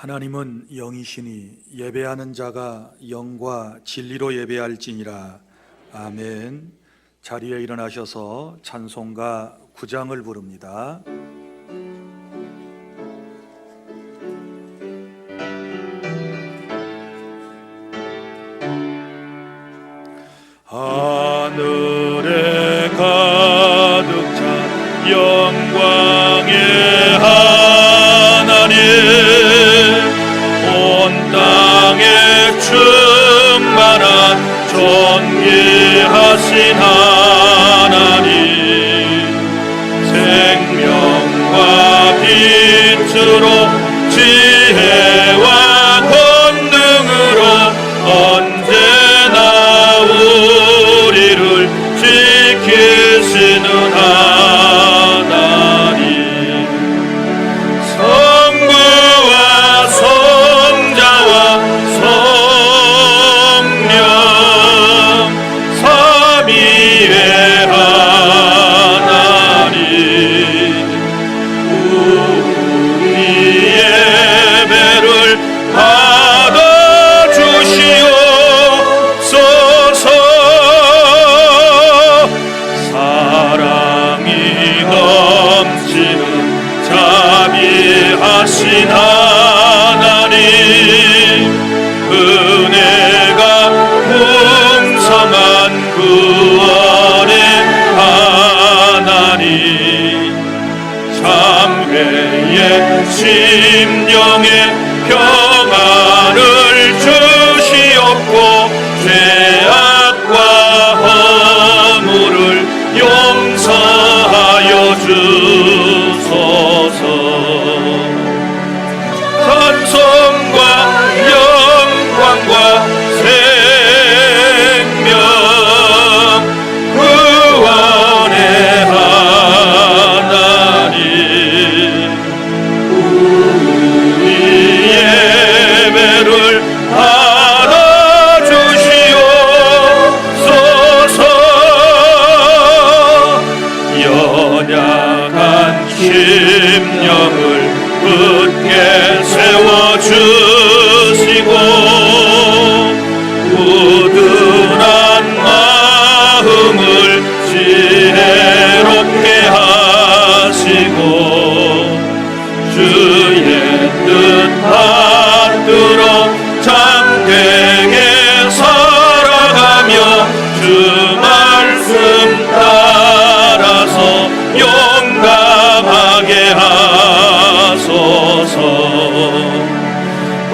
하나님은 영이시니 예배하는 자가 영과 진리로 예배할지니라. 아멘. 자리에 일어나셔서 찬송가 9장을 부릅니다. 하늘에 가득 찬 영광의 하나님, 온 땅에 충만한 존귀하신 하나님, 생명과 빛으로 지혜와 권능으로 언제나 우리를 지키시는 하나님, 성부와 성자와 성령 삼위의 하나님, 우리 예배를 받아주시옵소서. 사랑이 넘치는 자비하신 하나님, 은혜가 풍성한 구원의 하나님, 참회의 심령에 평안을 주시옵고 죄악과 허물을 용서하여 주소서. 찬송과 영광과 생명 구원의 하나님, 우리 예배를 받아주시옵소서. 연약한 심령을 굳게 세워주시고 꾸준한 마음을 지혜롭게 하시고 주의 뜻 받들어 잠되게 살아가며 주 말씀 따라서 용감하게 하소서.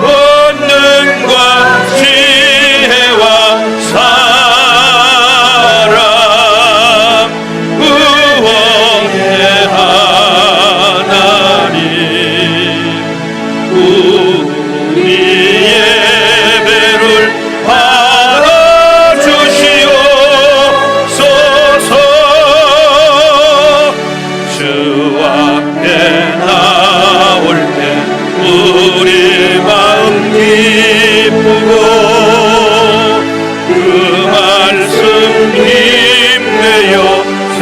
권능과 지혜와 사랑 구원의 하나님, 우리 예배를 받아주시옵소서. 주 앞에 나올 때 우리 마음 기쁘고 그 말씀 힘내어 새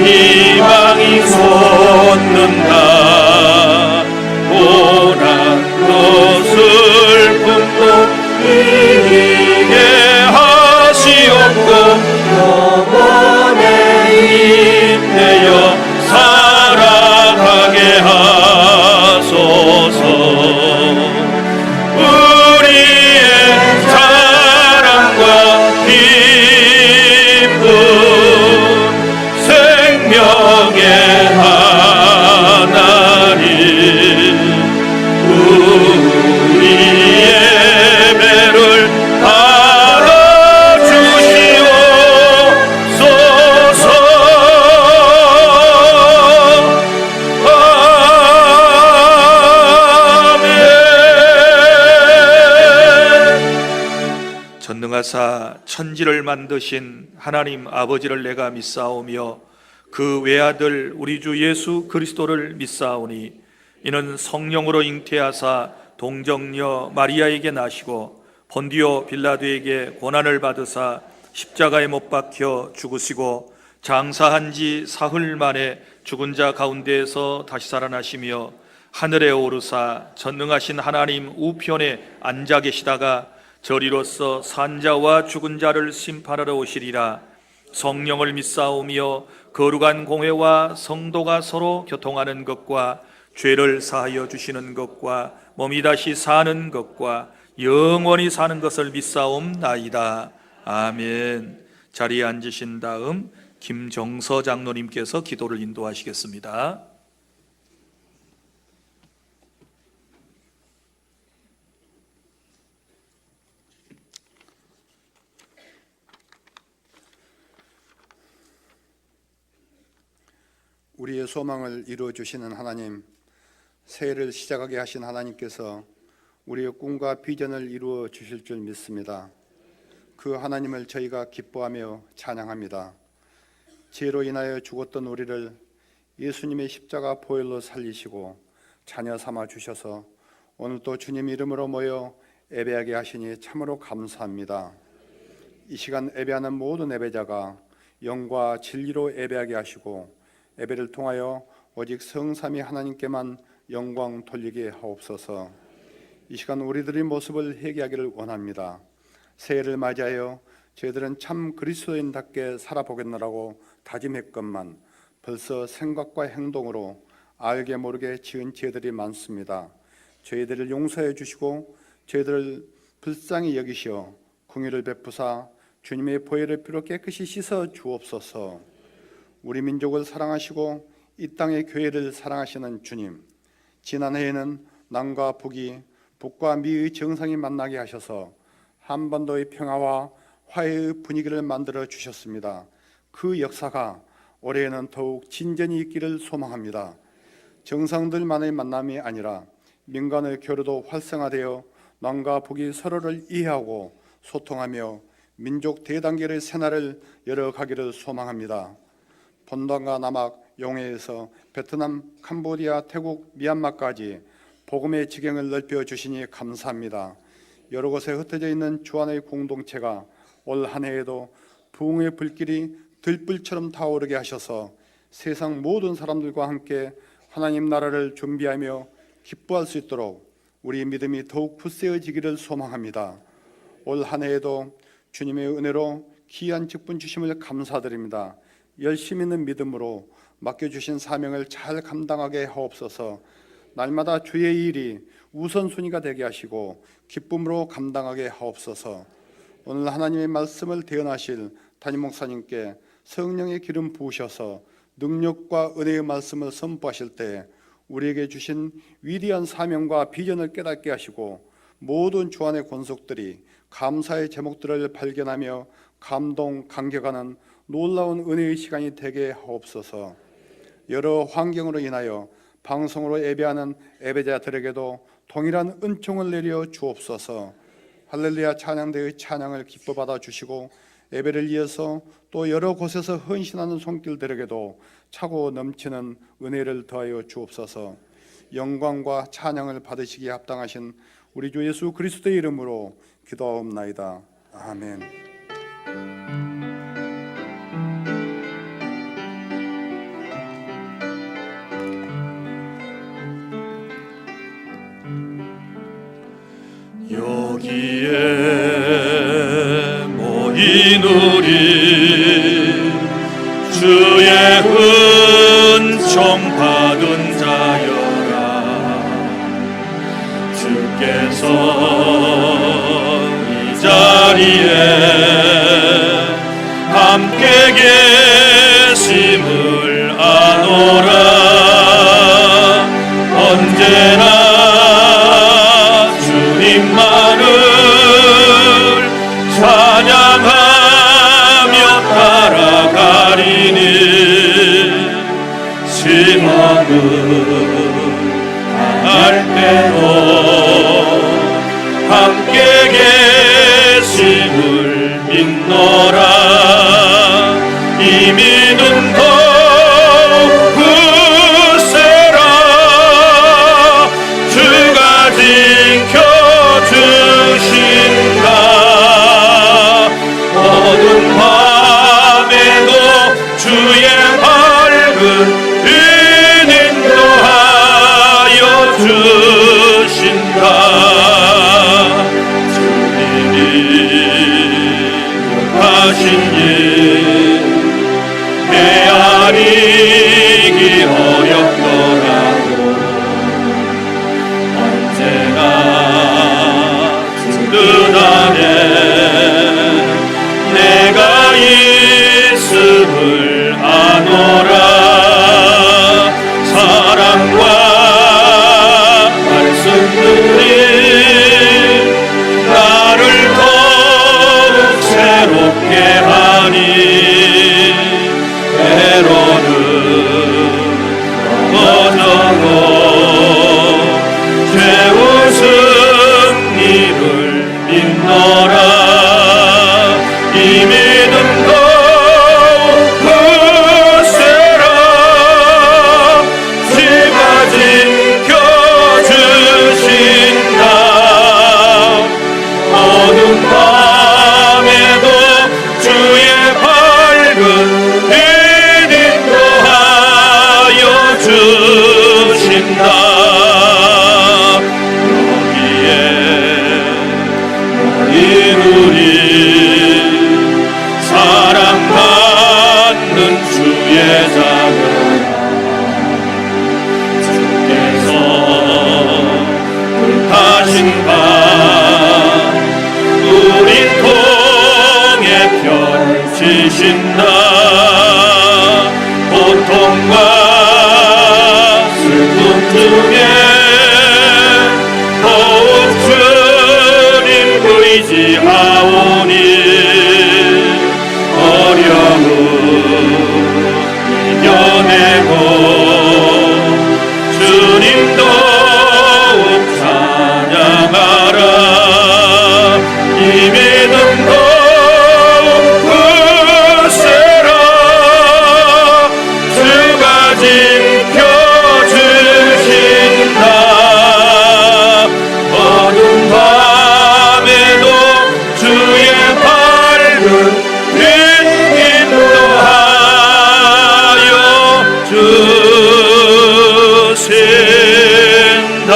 희망이 솟는다. 고난도 슬픔도 이기게 하시옵고 영원에 힘내어 살아가게 하소서. 우리의 사랑과 기쁨 생명의 하나님, 우리 예배를 받아주시옵소서. 전능하사 천지를 만드신 하나님 아버지를 내가 믿사오며 그 외아들 우리 주 예수 그리스도를 믿사오니 이는 성령으로 잉태하사 동정녀 마리아에게 나시고 본디오 빌라도에게 고난을 받으사 십자가에 못 박혀 죽으시고 장사한 지 사흘 만에 죽은 자 가운데에서 다시 살아나시며 하늘에 오르사 전능하신 하나님 우편에 앉아 계시다가 저리로서 산자와 죽은 자를 심판하러 오시리라. 성령을 믿사오며 거룩한 공회와 성도가 서로 교통하는 것과 죄를 사하여 주시는 것과 몸이 다시 사는 것과 영원히 사는 것을 믿사옵나이다. 아멘. 자리에 앉으신 다음 김정서 장로님께서 기도를 인도하시겠습니다. 우리의 소망을 이루어 주시는 하나님, 새해를 시작하게 하신 하나님께서 우리의 꿈과 비전을 이루어 주실 줄 믿습니다. 그 하나님을 저희가 기뻐하며 찬양합니다. 죄로 인하여 죽었던 우리를 예수님의 십자가 보혈로 살리시고 자녀 삼아 주셔서 오늘 또 주님 이름으로 모여 예배하게 하시니 참으로 감사합니다. 이 시간 예배하는 모든 예배자가 영과 진리로 예배하게 하시고 예배를 통하여 오직 성삼위 하나님께만 영광 돌리게 하옵소서. 이 시간 우리들의 모습을 회개하기를 원합니다. 새해를 맞이하여 저희들은 참 그리스도인답게 살아보겠노라고 다짐했건만 벌써 생각과 행동으로 알게 모르게 지은 죄들이 많습니다. 저희들을 용서해 주시고 저희들을 불쌍히 여기시어 긍휼을 베푸사 주님의 보혈의 피로 깨끗이 씻어 주옵소서. 우리 민족을 사랑하시고 이 땅의 교회를 사랑하시는 주님, 지난해에는 남과 북이 북과 미의 정상이 만나게 하셔서 한반도의 평화와 화해의 분위기를 만들어 주셨습니다. 그 역사가 올해에는 더욱 진전이 있기를 소망합니다. 정상들만의 만남이 아니라 민간의 교류도 활성화되어 남과 북이 서로를 이해하고 소통하며 민족 대단결의 새날을 열어가기를 소망합니다. 본당과 남악, 용해에서 베트남, 캄보디아, 태국, 미얀마까지 복음의 지경을 넓혀 주시니 감사합니다. 여러 곳에 흩어져 있는 주안의 공동체가 올 한 해에도 부흥의 불길이 들불처럼 타오르게 하셔서 세상 모든 사람들과 함께 하나님 나라를 준비하며 기뻐할 수 있도록 우리 믿음이 더욱 굳세어지기를 소망합니다. 올 한 해에도 주님의 은혜로 귀한 직분 주심을 감사드립니다. 열심 있는 믿음으로 맡겨주신 사명을 잘 감당하게 하옵소서. 날마다 주의 일이 우선순위가 되게 하시고 기쁨으로 감당하게 하옵소서. 오늘 하나님의 말씀을 대언하실 담임 목사님께 성령의 기름 부으셔서 능력과 은혜의 말씀을 선포하실 때 우리에게 주신 위대한 사명과 비전을 깨닫게 하시고 모든 주안의 권속들이 감사의 제목들을 발견하며 감동, 감격하는 놀라운 은혜의 시간이 되게 하옵소서. 여러 환경으로 인하여 방송으로 예배하는 예배자들에게도 동일한 은총을 내려 주옵소서. 할렐루야 찬양대의 찬양을 기뻐 받아 주시고 예배를 이어서 또 여러 곳에서 헌신하는 손길들에게도 차고 넘치는 은혜를 더하여 주옵소서. 영광과 찬양을 받으시기에 합당하신 우리 주 예수 그리스도의 이름으로 기도하옵나이다. 아멘. 여기에 모인 우리 주의 은총 받은 자여라. 주께서 이 자리에 함께 계심을 아노라. 언제나 주님만을 찬양하며 따라가리니 시험을 당할 때도 함께 계심을 믿노라. 이 믿음도 굳세라. 주가 지켜주신다. 어두운 밤에도 주의 밝은 빛 인도하여 주신다. 여기에 이루리 사랑받는 주의 자녀라. 주께서 뜻하신 바 우리 통해 펼치신다. 고통과 슬픔 중에 더욱 주님 의지하오니 어려움 이겨내고 주님 더욱 찬양하라. 이 믿음 더욱 굳세라. 주가 지켜주신다. 어두운 밤에도 주의 밝은 빛 인도하여 주신다.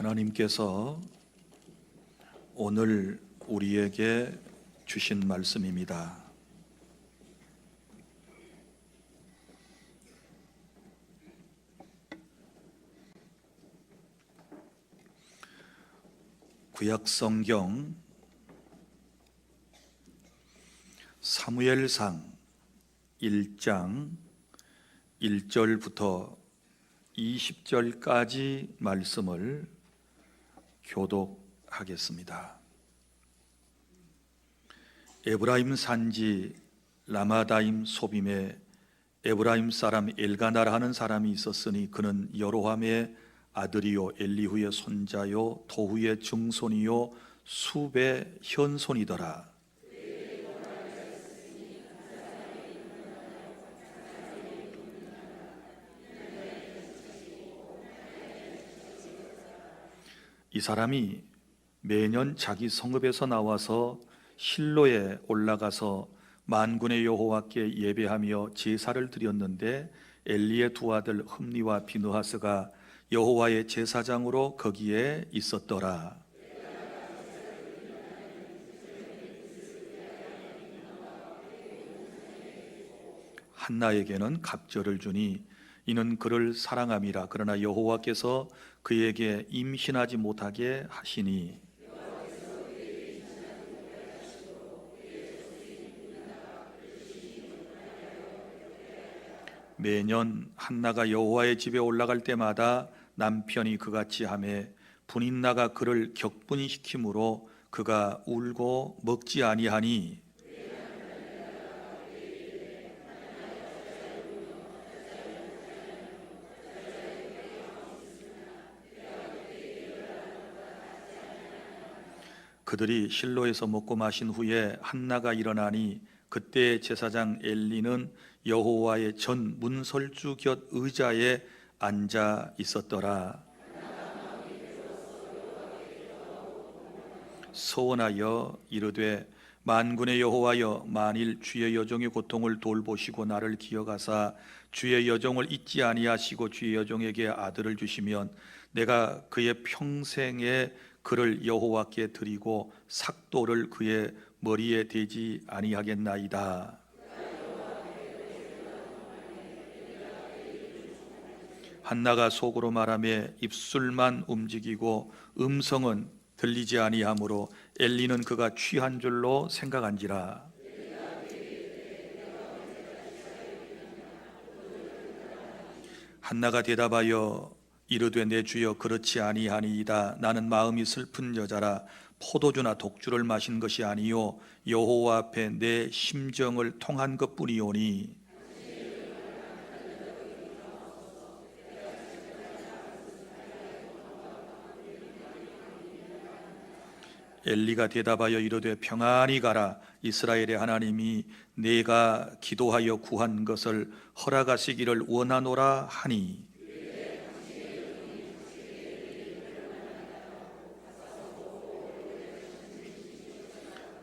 하나님께서 오늘 우리에게 주신 말씀입니다. 구약성경 사무엘상 1장 1절부터 20절까지 말씀을 교독하겠습니다. 에브라임 산지 라마다임 소빔에 에브라임 사람 엘가나라 하는 사람이 있었으니 그는 여로함의 아들이요 엘리후의 손자요 도후의 증손이요 수배 현손이더라. 이 사람이 매년 자기 성읍에서 나와서 실로에 올라가서 만군의 여호와께 예배하며 제사를 드렸는데 엘리의 두 아들 흠니와 비느하스가 여호와의 제사장으로 거기에 있었더라. 한나에게는 갑절을 주니 이는 그를 사랑함이라. 그러나 여호와께서 그에게 임신하지 못하게 하시니 매년 한나가 여호와의 집에 올라갈 때마다 남편이 그같이 하매 분인나가 그를 격분시키므로 그가 울고 먹지 아니하니 그들이 실로에서 먹고 마신 후에 한나가 일어나니 그때 제사장 엘리는 여호와의 전 문설주 곁 의자에 앉아 있었더라. 서원하여 이르되 만군의 여호와여, 만일 주의 여종의 고통을 돌보시고 나를 기억하사 주의 여종을 잊지 아니하시고 주의 여종에게 아들을 주시면 내가 그의 평생에 그를 여호와께 드리고 삭도를 그의 머리에 대지 아니하겠나이다. 한나가 속으로 말하며 입술만 움직이고 음성은 들리지 아니하므로 엘리는 그가 취한 줄로 생각한지라. 한나가 대답하여 이르되 내 주여 그렇지 아니하니이다. 나는 마음이 슬픈 여자라. 포도주나 독주를 마신 것이 아니요 여호와 앞에 내 심정을 통한 것뿐이오니. 엘리가 대답하여 이르되 평안히 가라. 이스라엘의 하나님이 내가 기도하여 구한 것을 허락하시기를 원하노라 하니.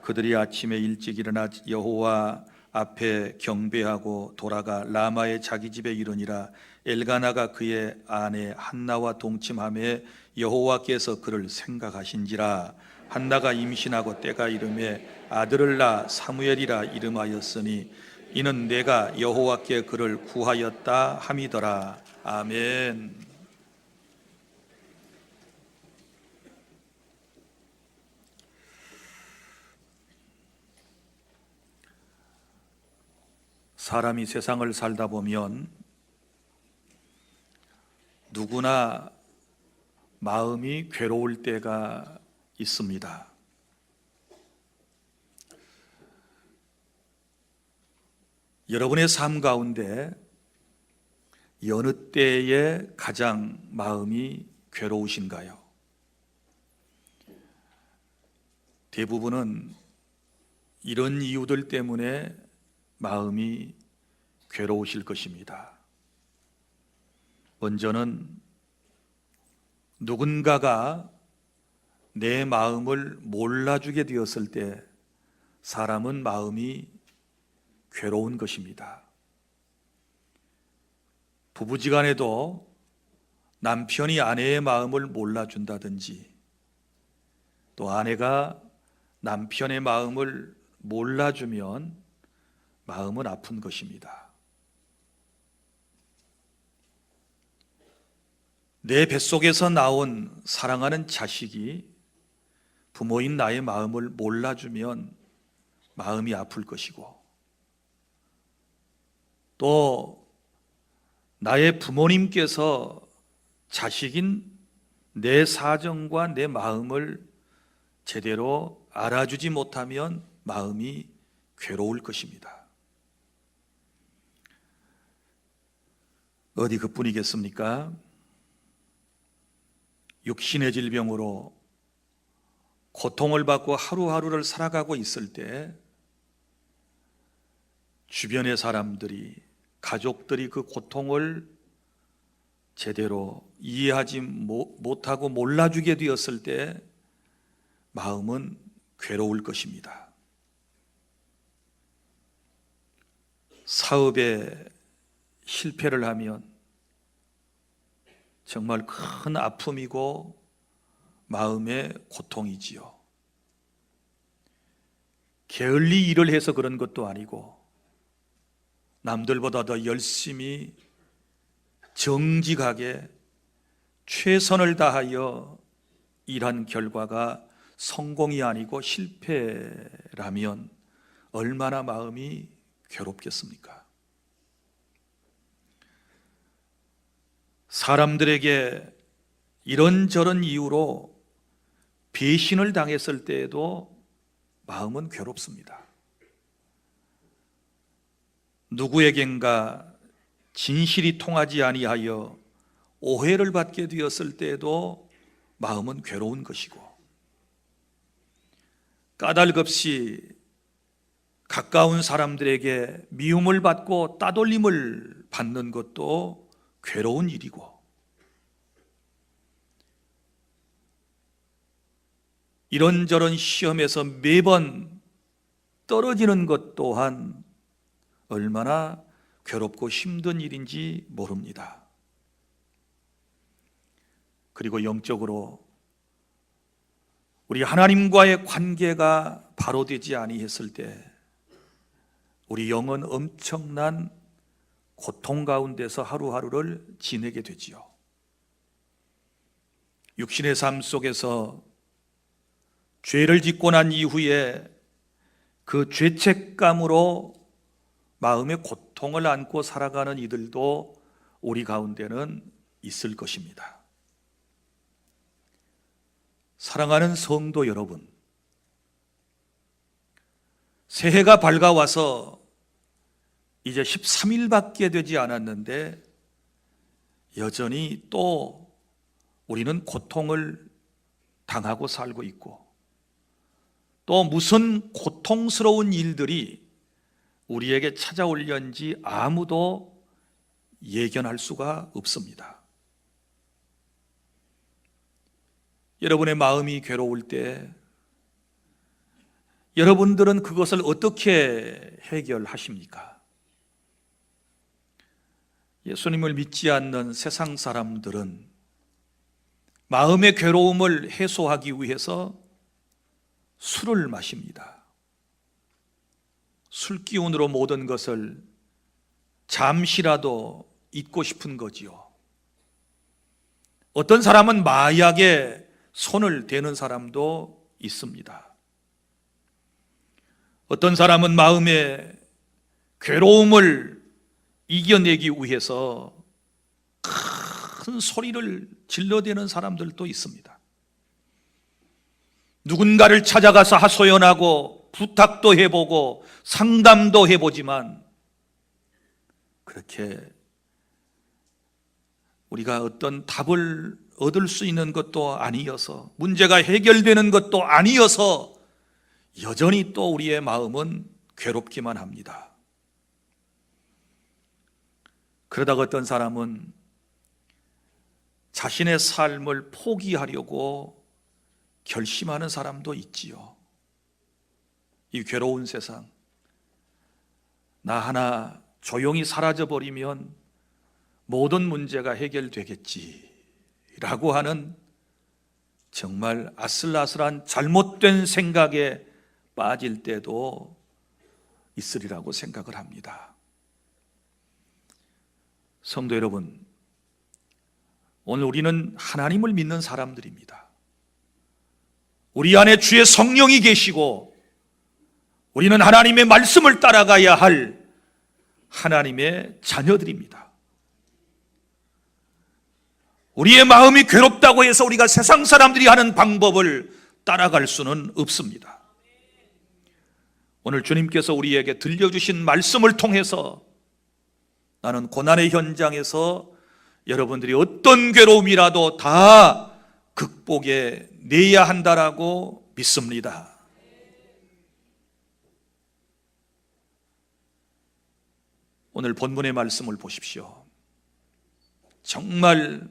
그들이 아침에 일찍 일어나 여호와 앞에 경배하고 돌아가 라마의 자기 집에 이르니라. 엘가나가 그의 아내 한나와 동침하매 여호와께서 그를 생각하신지라. 한나가 임신하고 때가 이르매 아들을 낳아 사무엘이라 이름하였으니 이는 내가 여호와께 그를 구하였다 함이더라. 아멘. 사람이 세상을 살다 보면 누구나 마음이 괴로울 때가 있습니다. 여러분의 삶 가운데 여느 때에 가장 마음이 괴로우신가요? 대부분은 이런 이유들 때문에 마음이 괴로우실 것입니다. 먼저는 누군가가 내 마음을 몰라주게 되었을 때 사람은 마음이 괴로운 것입니다. 부부지간에도 남편이 아내의 마음을 몰라준다든지 또 아내가 남편의 마음을 몰라주면 마음은 아픈 것입니다. 내 뱃속에서 나온 사랑하는 자식이 부모인 나의 마음을 몰라주면 마음이 아플 것이고 또 나의 부모님께서 자식인 내 사정과 내 마음을 제대로 알아주지 못하면 마음이 괴로울 것입니다. 어디 그뿐이겠습니까? 육신의 질병으로 고통을 받고 하루하루를 살아가고 있을 때 주변의 사람들이, 가족들이 그 고통을 제대로 이해하지 못하고 몰라주게 되었을 때 마음은 괴로울 것입니다. 사업에 실패를 하면 정말 큰 아픔이고 마음의 고통이지요. 게을리 일을 해서 그런 것도 아니고 남들보다 더 열심히 정직하게 최선을 다하여 일한 결과가 성공이 아니고 실패라면 얼마나 마음이 괴롭겠습니까? 사람들에게 이런저런 이유로 배신을 당했을 때에도 마음은 괴롭습니다. 누구에겐가 진실이 통하지 아니하여 오해를 받게 되었을 때에도 마음은 괴로운 것이고, 까닭없이 가까운 사람들에게 미움을 받고 따돌림을 받는 것도 괴로운 일이고, 이런저런 시험에서 매번 떨어지는 것 또한 얼마나 괴롭고 힘든 일인지 모릅니다. 그리고 영적으로 우리 하나님과의 관계가 바로 되지 아니했을 때 우리 영은 엄청난 고통 가운데서 하루하루를 지내게 되지요. 육신의 삶 속에서 죄를 짓고 난 이후에 그 죄책감으로 마음의 고통을 안고 살아가는 이들도 우리 가운데는 있을 것입니다. 사랑하는 성도 여러분, 새해가 밝아와서 이제 13일밖에 되지 않았는데 여전히 또 우리는 고통을 당하고 살고 있고, 또 무슨 고통스러운 일들이 우리에게 찾아올련지 아무도 예견할 수가 없습니다. 여러분의 마음이 괴로울 때 여러분들은 그것을 어떻게 해결하십니까? 예수님을 믿지 않는 세상 사람들은 마음의 괴로움을 해소하기 위해서 술을 마십니다. 술 기운으로 모든 것을 잠시라도 잊고 싶은 거지요. 어떤 사람은 마약에 손을 대는 사람도 있습니다. 어떤 사람은 마음의 괴로움을 이겨내기 위해서 큰 소리를 질러대는 사람들도 있습니다. 누군가를 찾아가서 하소연하고 부탁도 해보고 상담도 해보지만 그렇게 우리가 어떤 답을 얻을 수 있는 것도 아니어서, 문제가 해결되는 것도 아니어서 여전히 또 우리의 마음은 괴롭기만 합니다. 그러다가 어떤 사람은 자신의 삶을 포기하려고 결심하는 사람도 있지요. 이 괴로운 세상, 나 하나 조용히 사라져버리면 모든 문제가 해결되겠지라고 하는 정말 아슬아슬한 잘못된 생각에 빠질 때도 있으리라고 생각을 합니다. 성도 여러분, 오늘 우리는 하나님을 믿는 사람들입니다. 우리 안에 주의 성령이 계시고 우리는 하나님의 말씀을 따라가야 할 하나님의 자녀들입니다. 우리의 마음이 괴롭다고 해서 우리가 세상 사람들이 하는 방법을 따라갈 수는 없습니다. 오늘 주님께서 우리에게 들려주신 말씀을 통해서 나는 고난의 현장에서 여러분들이 어떤 괴로움이라도 다 극복해 내야 한다라고 믿습니다. 오늘 본문의 말씀을 보십시오. 정말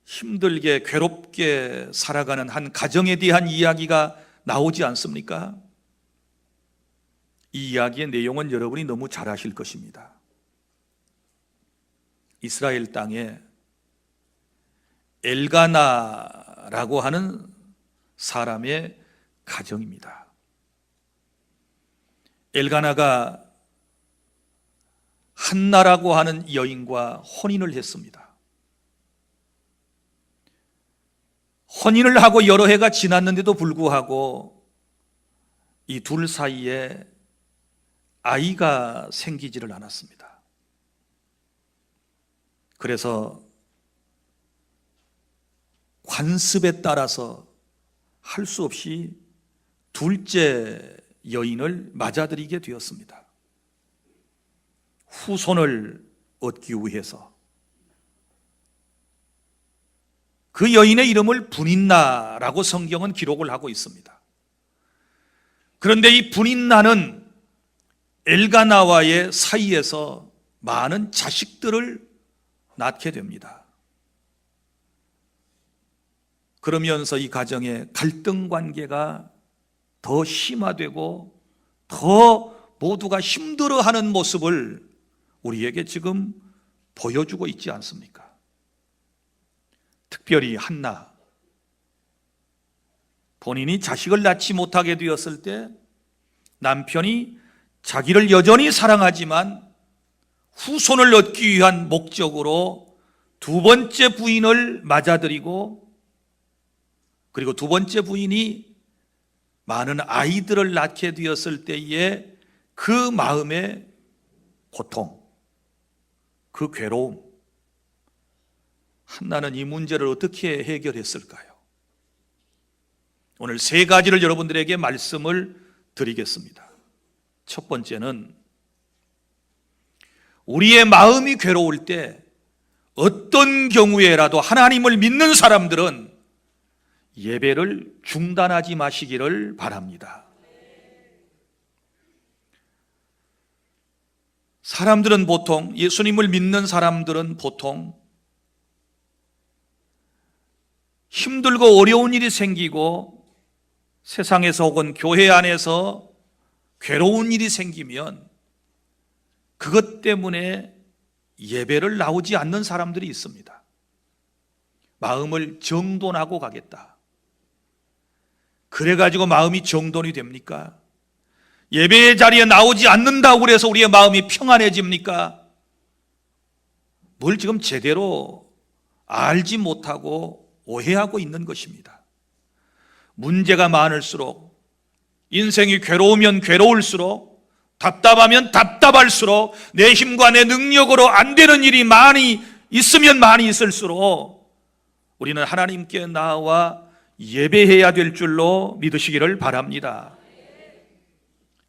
힘들게 괴롭게 살아가는 한 가정에 대한 이야기가 나오지 않습니까? 이 이야기의 내용은 여러분이 너무 잘 아실 것입니다. 이스라엘 땅에 엘가나라고 하는 사람의 가정입니다. 엘가나가 한나라고 하는 여인과 혼인을 했습니다. 혼인을 하고 여러 해가 지났는데도 불구하고 이 둘 사이에 아이가 생기지를 않았습니다. 그래서 관습에 따라서 할 수 없이 둘째 여인을 맞아들이게 되었습니다. 후손을 얻기 위해서. 그 여인의 이름을 분인나라고 성경은 기록을 하고 있습니다. 그런데 이 분인나는 엘가나와의 사이에서 많은 자식들을 낳게 됩니다. 그러면서 이 가정의 갈등 관계가 더 심화되고 더 모두가 힘들어하는 모습을 우리에게 지금 보여주고 있지 않습니까? 특별히 한나, 본인이 자식을 낳지 못하게 되었을 때 남편이 자기를 여전히 사랑하지만 후손을 얻기 위한 목적으로 두 번째 부인을 맞아들이고, 그리고 두 번째 부인이 많은 아이들을 낳게 되었을 때에 그 마음의 고통, 그 괴로움, 한나는 이 문제를 어떻게 해결했을까요? 오늘 세 가지를 여러분들에게 말씀을 드리겠습니다. 첫 번째는 우리의 마음이 괴로울 때 어떤 경우에라도 하나님을 믿는 사람들은 예배를 중단하지 마시기를 바랍니다. 사람들은 보통, 예수님을 믿는 사람들은 보통 힘들고 어려운 일이 생기고 세상에서 혹은 교회 안에서 괴로운 일이 생기면 그것 때문에 예배를 나오지 않는 사람들이 있습니다. 마음을 정돈하고 가겠다. 그래가지고 마음이 정돈이 됩니까? 예배의 자리에 나오지 않는다고 해서 우리의 마음이 평안해집니까? 뭘 지금 제대로 알지 못하고 오해하고 있는 것입니다. 문제가 많을수록, 인생이 괴로우면 괴로울수록, 답답하면 답답할수록, 내 힘과 내 능력으로 안 되는 일이 많이 있으면 많이 있을수록 우리는 하나님께 나와 예배해야 될 줄로 믿으시기를 바랍니다.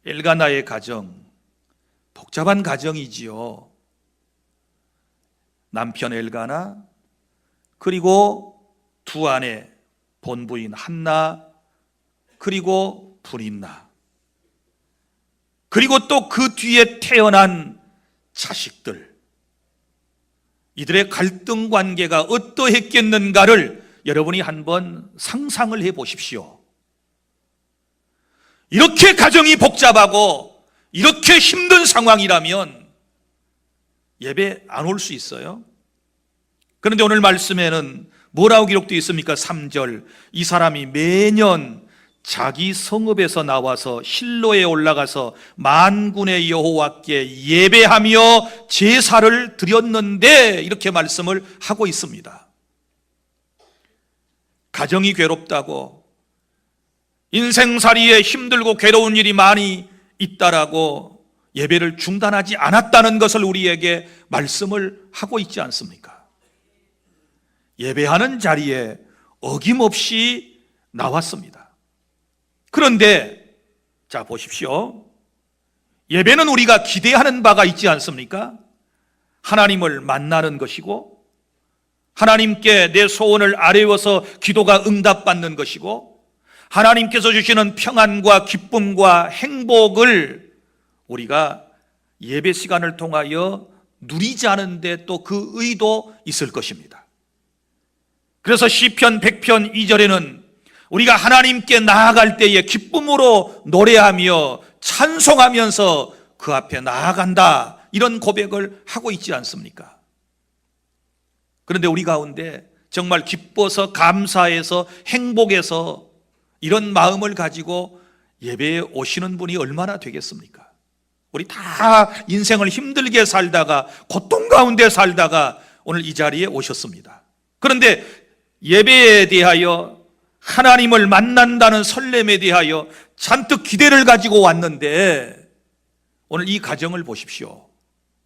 엘가나의 가정, 복잡한 가정이지요. 남편 엘가나, 그리고 두 아내, 본부인 한나, 그리고 분인나, 그리고 또 그 뒤에 태어난 자식들, 이들의 갈등 관계가 어떠했겠는가를 여러분이 한번 상상을 해 보십시오. 이렇게 가정이 복잡하고 이렇게 힘든 상황이라면 예배 안 올 수 있어요? 그런데 오늘 말씀에는 뭐라고 기록되어 있습니까? 3절, 이 사람이 매년 자기 성읍에서 나와서 실로에 올라가서 만군의 여호와께 예배하며 제사를 드렸는데, 이렇게 말씀을 하고 있습니다. 가정이 괴롭다고, 인생살이에 힘들고 괴로운 일이 많이 있다라고 예배를 중단하지 않았다는 것을 우리에게 말씀을 하고 있지 않습니까? 예배하는 자리에 어김없이 나왔습니다. 그런데 자 보십시오. 예배는 우리가 기대하는 바가 있지 않습니까? 하나님을 만나는 것이고, 하나님께 내 소원을 아뢰어서 기도가 응답받는 것이고, 하나님께서 주시는 평안과 기쁨과 행복을 우리가 예배 시간을 통하여 누리지 않은데 또 그 의도 있을 것입니다. 그래서 시편 100편 2절에는 우리가 하나님께 나아갈 때에 기쁨으로 노래하며 찬송하면서 그 앞에 나아간다, 이런 고백을 하고 있지 않습니까? 그런데 우리 가운데 정말 기뻐서 감사해서 행복해서 이런 마음을 가지고 예배에 오시는 분이 얼마나 되겠습니까? 우리 다 인생을 힘들게 살다가 고통 가운데 살다가 오늘 이 자리에 오셨습니다. 그런데 예배에 대하여 하나님을 만난다는 설렘에 대하여 잔뜩 기대를 가지고 왔는데 오늘 이 가정을 보십시오.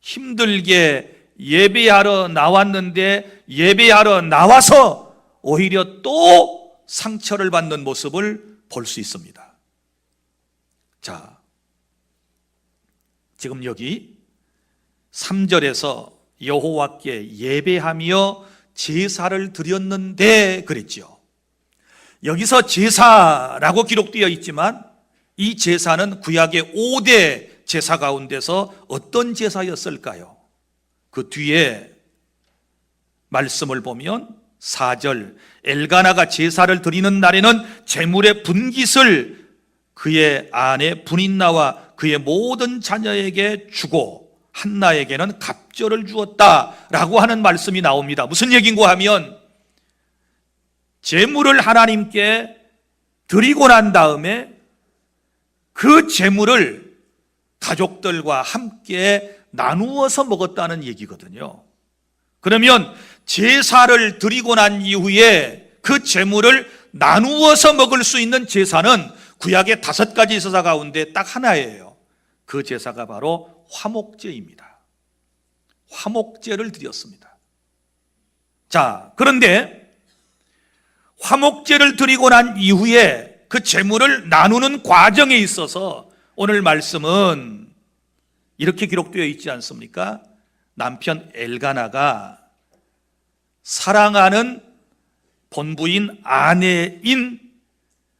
힘들게 예배하러 나왔는데 예배하러 나와서 오히려 또 상처를 받는 모습을 볼 수 있습니다. 자, 지금 여기 3절에서 여호와께 예배하며 제사를 드렸는데 그랬죠. 여기서 제사라고 기록되어 있지만 이 제사는 구약의 5대 제사 가운데서 어떤 제사였을까요? 그 뒤에 말씀을 보면 4절, 엘가나가 제사를 드리는 날에는 제물의 분깃을 그의 아내 분인나와 그의 모든 자녀에게 주고 한나에게는 갑절을 주었다라고 하는 말씀이 나옵니다. 무슨 얘기인가 하면 제물을 하나님께 드리고 난 다음에 그 제물을 가족들과 함께 나누어서 먹었다는 얘기거든요. 그러면 제사를 드리고 난 이후에 그 제물을 나누어서 먹을 수 있는 제사는 구약의 5가지 제사 가운데 딱 하나예요. 그 제사가 바로 화목제입니다. 화목제를 드렸습니다. 자, 그런데 화목제를 드리고 난 이후에 그 제물을 나누는 과정에 있어서 오늘 말씀은 이렇게 기록되어 있지 않습니까? 남편 엘가나가 사랑하는 본부인 아내인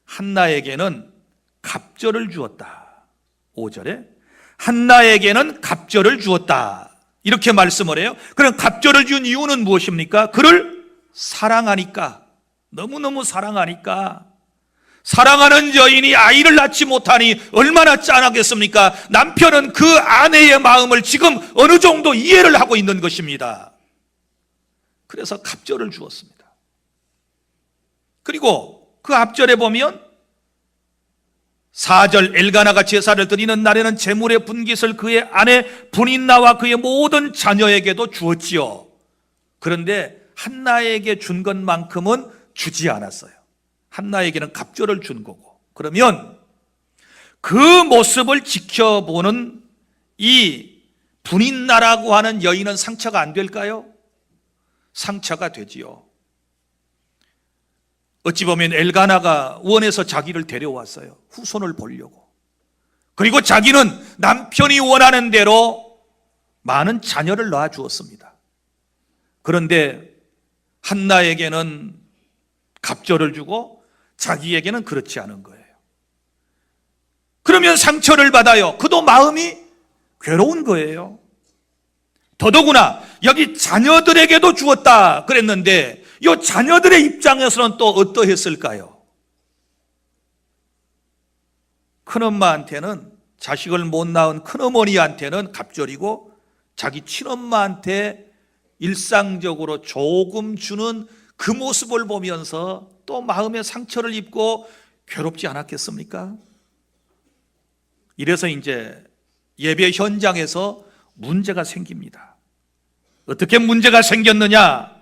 한나에게는 갑절을 주었다. 5절에 한나에게는 갑절을 주었다, 이렇게 말씀을 해요. 그럼 갑절을 준 이유는 무엇입니까? 그를 사랑하니까, 너무너무 사랑하니까. 사랑하는 여인이 아이를 낳지 못하니 얼마나 짠하겠습니까? 남편은 그 아내의 마음을 지금 어느 정도 이해를 하고 있는 것입니다. 그래서 갑절을 주었습니다. 그리고 그 앞절에 보면 4절, 엘가나가 제사를 드리는 날에는 제물의 분깃을 그의 아내 분인나와 그의 모든 자녀에게도 주었지요. 그런데 한나에게 준 것만큼은 주지 않았어요. 한나에게는 갑절을 준 거고. 그러면 그 모습을 지켜보는 이 분인나라고 하는 여인은 상처가 안 될까요? 상처가 되지요. 어찌 보면 엘가나가 원해서 자기를 데려왔어요. 후손을 보려고. 그리고 자기는 남편이 원하는 대로 많은 자녀를 낳아주었습니다. 그런데 한나에게는 갑절을 주고 자기에게는 그렇지 않은 거예요. 그러면 상처를 받아요. 그도 마음이 괴로운 거예요. 더더구나 여기 자녀들에게도 주었다 그랬는데 이 자녀들의 입장에서는 또 어떠했을까요? 큰엄마한테는, 자식을 못 낳은 큰어머니한테는 갑절이고 자기 친엄마한테 일상적으로 조금 주는 그 모습을 보면서 또 마음의 상처를 입고 괴롭지 않았겠습니까? 이래서 이제 예배 현장에서 문제가 생깁니다. 어떻게 문제가 생겼느냐?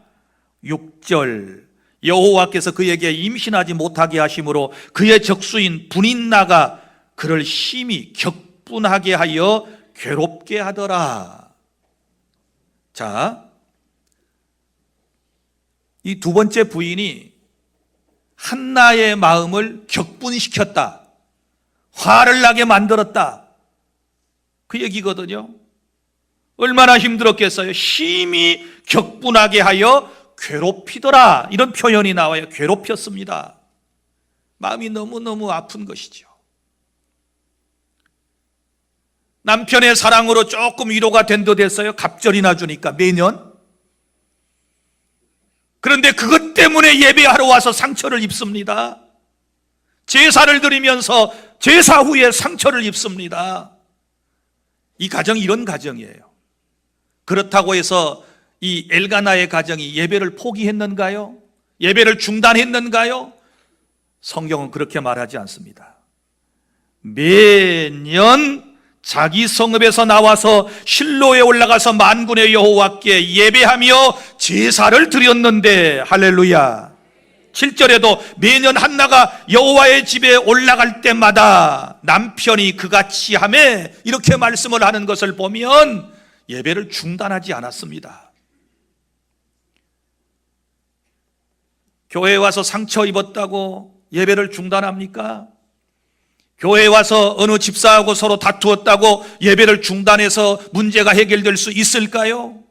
6절, 여호와께서 그에게 임신하지 못하게 하심으로 그의 적수인 분인나가 그를 심히 격분하게 하여 괴롭게 하더라. 자, 이 두 번째 부인이 한나의 마음을 격분시켰다, 화를 나게 만들었다, 그 얘기거든요. 얼마나 힘들었겠어요. 심히 격분하게 하여 괴롭히더라, 이런 표현이 나와요. 괴롭혔습니다. 마음이 너무너무 아픈 것이죠. 남편의 사랑으로 조금 위로가 된 듯 했어요. 갑절이나 주니까 매년. 그런데 그것 때문에 예배하러 와서 상처를 입습니다. 제사를 드리면서 제사 후에 상처를 입습니다. 이 가정이 이런 가정이에요. 그렇다고 해서 이 엘가나의 가정이 예배를 포기했는가요? 예배를 중단했는가요? 성경은 그렇게 말하지 않습니다. 매년 자기 성읍에서 나와서 실로에 올라가서 만군의 여호와께 예배하며 제사를 드렸는데, 할렐루야. 7절에도 매년 한나가 여호와의 집에 올라갈 때마다 남편이 그같이 하매, 이렇게 말씀을 하는 것을 보면 예배를 중단하지 않았습니다. 교회에 와서 상처 입었다고 예배를 중단합니까? 교회에 와서 어느 집사하고 서로 다투었다고 예배를 중단해서 문제가 해결될 수 있을까요?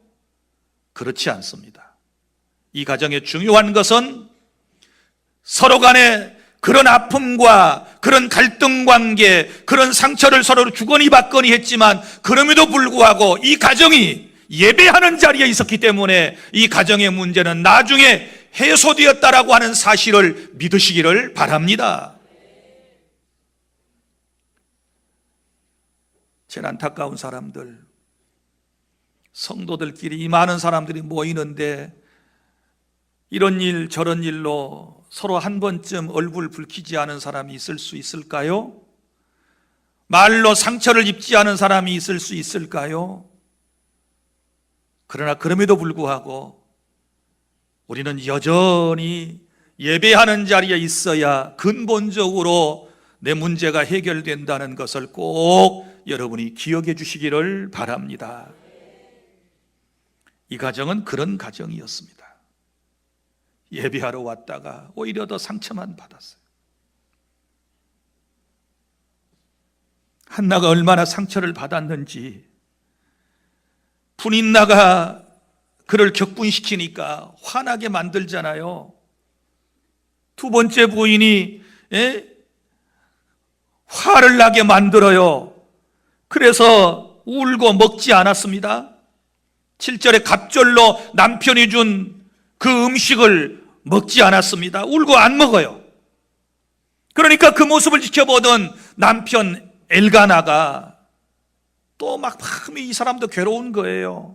그렇지 않습니다. 이 가정의 중요한 것은 서로 간에 그런 아픔과 그런 갈등 관계, 그런 상처를 서로 주거니 받거니 했지만 그럼에도 불구하고 이 가정이 예배하는 자리에 있었기 때문에 이 가정의 문제는 나중에 해소되었다라고 하는 사실을 믿으시기를 바랍니다. 제일 안타까운 사람들, 성도들끼리 이 많은 사람들이 모이는데 이런 일 저런 일로 서로 한 번쯤 얼굴 붉히지 않은 사람이 있을 수 있을까요? 말로 상처를 입지 않은 사람이 있을 수 있을까요? 그러나 그럼에도 불구하고 우리는 여전히 예배하는 자리에 있어야 근본적으로 내 문제가 해결된다는 것을 꼭 여러분이 기억해 주시기를 바랍니다. 이 가정은 그런 가정이었습니다. 예배하러 왔다가 오히려 더 상처만 받았어요. 한나가 얼마나 상처를 받았는지, 분인나가 그를 격분시키니까 화나게 만들잖아요. 두 번째 부인이 화를 나게 만들어요. 그래서 울고 먹지 않았습니다. 7절에 갑절로 남편이 준 그 음식을 먹지 않았습니다. 울고 안 먹어요. 그러니까 그 모습을 지켜보던 남편 엘가나가 또 막 이 사람도 괴로운 거예요.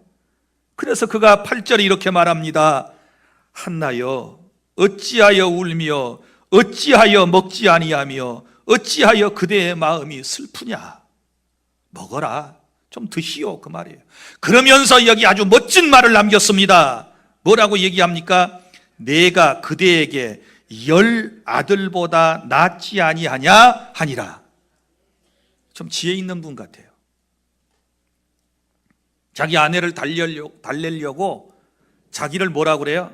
그래서 그가 8절에 이렇게 말합니다. 한나여, 어찌하여 울며 어찌하여 먹지 아니하며 어찌하여 그대의 마음이 슬프냐. 먹어라, 좀 드시오, 그 말이에요. 그러면서 여기 아주 멋진 말을 남겼습니다. 뭐라고 얘기합니까? 내가 그대에게 10 아들보다 낫지 아니하냐 하니라. 좀 지혜 있는 분 같아요. 자기 아내를 달래려고 자기를 뭐라고 그래요?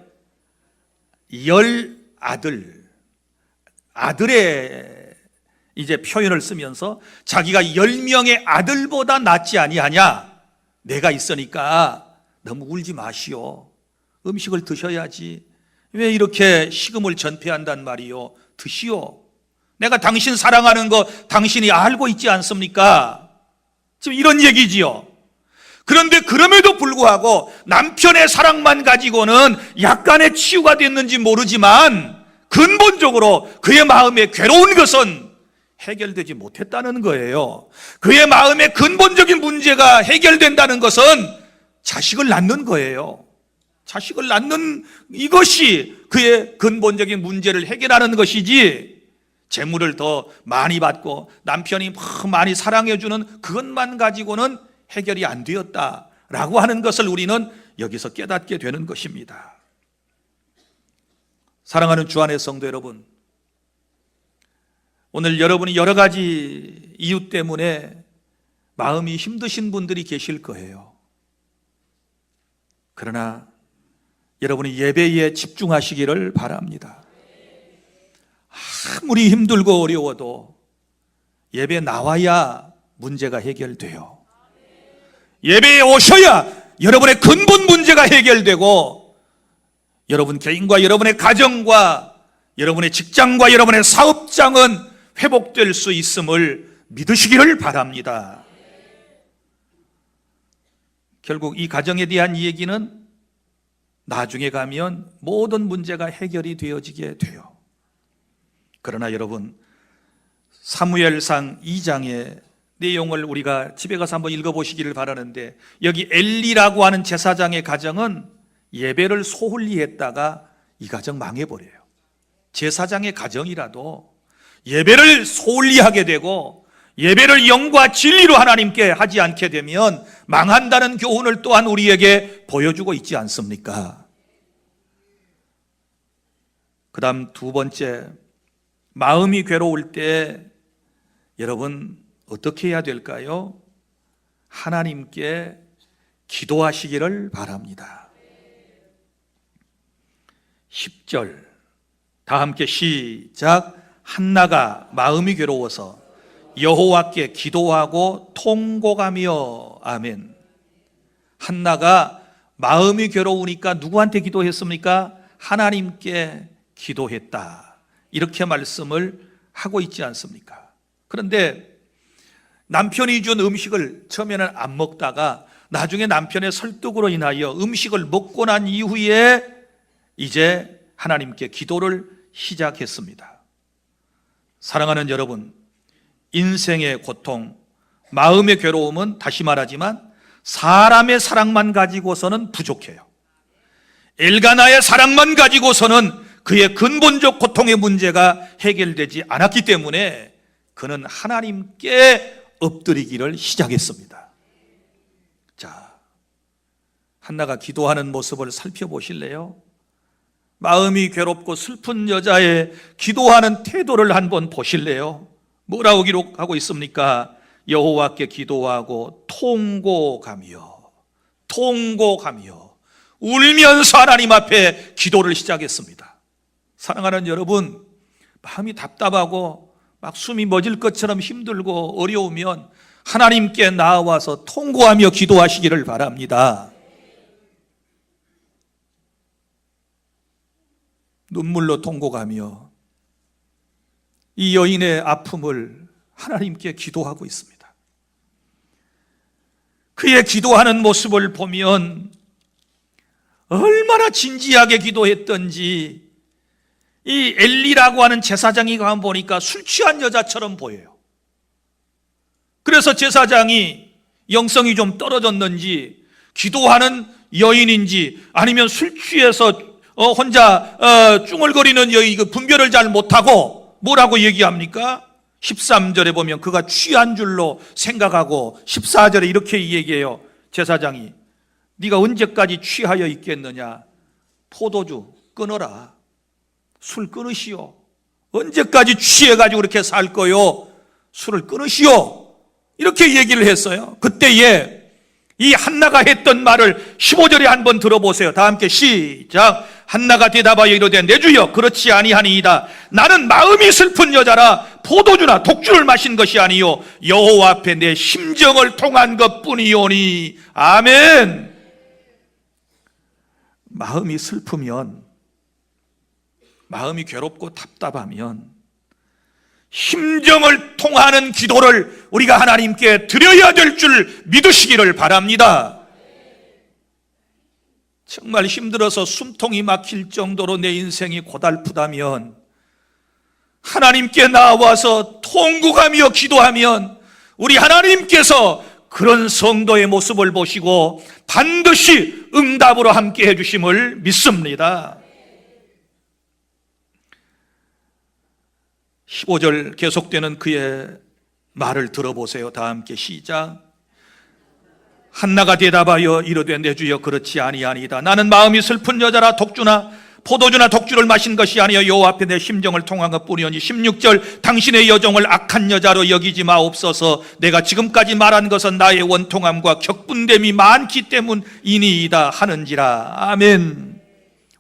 10 아들의 이제 표현을 쓰면서 자기가 10명의 아들보다 낫지 아니하냐. 내가 있으니까 너무 울지 마시오. 음식을 드셔야지. 왜 이렇게 식음을 전폐한단 말이요? 드시오. 내가 당신 사랑하는 거 당신이 알고 있지 않습니까? 지금 이런 얘기지요. 그런데 그럼에도 불구하고 남편의 사랑만 가지고는 약간의 치유가 됐는지 모르지만 근본적으로 그의 마음에 괴로운 것은 해결되지 못했다는 거예요. 그의 마음의 근본적인 문제가 해결된다는 것은 자식을 낳는 거예요. 자식을 낳는 이것이 그의 근본적인 문제를 해결하는 것이지, 재물을 더 많이 받고 남편이 많이 사랑해주는 그것만 가지고는 해결이 안 되었다라고 하는 것을 우리는 여기서 깨닫게 되는 것입니다. 사랑하는 주 안의 성도 여러분, 오늘 여러분이 여러 가지 이유 때문에 마음이 힘드신 분들이 계실 거예요. 그러나 여러분이 예배에 집중하시기를 바랍니다. 아무리 힘들고 어려워도 예배 나와야 문제가 해결돼요. 예배에 오셔야 여러분의 근본 문제가 해결되고 여러분 개인과 여러분의 가정과 여러분의 직장과 여러분의 사업장은 회복될 수 있음을 믿으시기를 바랍니다. 결국 이 가정에 대한 얘기는 나중에 가면 모든 문제가 해결이 되어지게 돼요. 그러나 여러분, 사무엘상 2장의 내용을 우리가 집에 가서 한번 읽어보시기를 바라는데, 여기 엘리라고 하는 제사장의 가정은 예배를 소홀히 했다가 이 가정 망해버려요. 제사장의 가정이라도 예배를 소홀히 하게 되고 예배를 영과 진리로 하나님께 하지 않게 되면 망한다는 교훈을 또한 우리에게 보여주고 있지 않습니까? 그 다음 두 번째, 마음이 괴로울 때 여러분 어떻게 해야 될까요? 하나님께 기도하시기를 바랍니다. 10절 다 함께 시작. 한나가 마음이 괴로워서 여호와께 기도하고 통곡하며. 아멘. 한나가 마음이 괴로우니까 누구한테 기도했습니까? 하나님께 기도했다, 이렇게 말씀을 하고 있지 않습니까? 그런데 남편이 준 음식을 처음에는 안 먹다가 나중에 남편의 설득으로 인하여 음식을 먹고 난 이후에 이제 하나님께 기도를 시작했습니다. 사랑하는 여러분, 인생의 고통, 마음의 괴로움은 다시 말하지만 사람의 사랑만 가지고서는 부족해요. 엘가나의 사랑만 가지고서는 그의 근본적 고통의 문제가 해결되지 않았기 때문에 그는 하나님께 엎드리기를 시작했습니다. 자, 한나가 기도하는 모습을 살펴보실래요? 마음이 괴롭고 슬픈 여자의 기도하는 태도를 한번 보실래요? 뭐라고 기록하고 있습니까? 여호와께 기도하고 통곡하며 울면서 하나님 앞에 기도를 시작했습니다. 사랑하는 여러분, 마음이 답답하고 막 숨이 멎을 것처럼 힘들고 어려우면 하나님께 나와서 통곡하며 기도하시기를 바랍니다. 눈물로 통곡하며 이 여인의 아픔을 하나님께 기도하고 있습니다. 그의 기도하는 모습을 보면 얼마나 진지하게 기도했던지 이 엘리라고 하는 제사장이 가만 보니까 술 취한 여자처럼 보여요. 그래서 제사장이 영성이 좀 떨어졌는지 기도하는 여인인지 아니면 술 취해서 혼자 쭝얼거리는 여인, 분별을 잘 못하고 뭐라고 얘기합니까? 13절에 보면 그가 취한 줄로 생각하고 14절에 이렇게 얘기해요. 제사장이 네가 언제까지 취하여 있겠느냐? 포도주 끊어라. 술 끊으시오. 언제까지 취해가지고 그렇게 살 거요? 술을 끊으시오. 이렇게 얘기를 했어요. 그때에 이 한나가 했던 말을 15절에 한번 들어보세요. 다 함께 시작. 한나가 대답하여 이르되 내 주여 그렇지 아니하니이다. 나는 마음이 슬픈 여자라 포도주나 독주를 마신 것이 아니요 여호와 앞에 내 심정을 통한 것뿐이오니. 아멘. 마음이 슬프면, 마음이 괴롭고 답답하면 심정을 통하는 기도를 우리가 하나님께 드려야 될 줄 믿으시기를 바랍니다. 정말 힘들어서 숨통이 막힐 정도로 내 인생이 고달프다면 하나님께 나와서 통곡하며 기도하면 우리 하나님께서 그런 성도의 모습을 보시고 반드시 응답으로 함께 해주심을 믿습니다. 15절 계속되는 그의 말을 들어보세요. 다 함께 시작. 한나가 대답하여 이르되 내 주여 그렇지 아니하니이다. 나는 마음이 슬픈 여자라 포도주나 독주를 마신 것이 아니여 여호와 앞에 내 심정을 통한 것뿐이오니. 16절 당신의 여종을 악한 여자로 여기지 마옵소서. 내가 지금까지 말한 것은 나의 원통함과 격분됨이 많기 때문이니이다 하는지라. 아멘.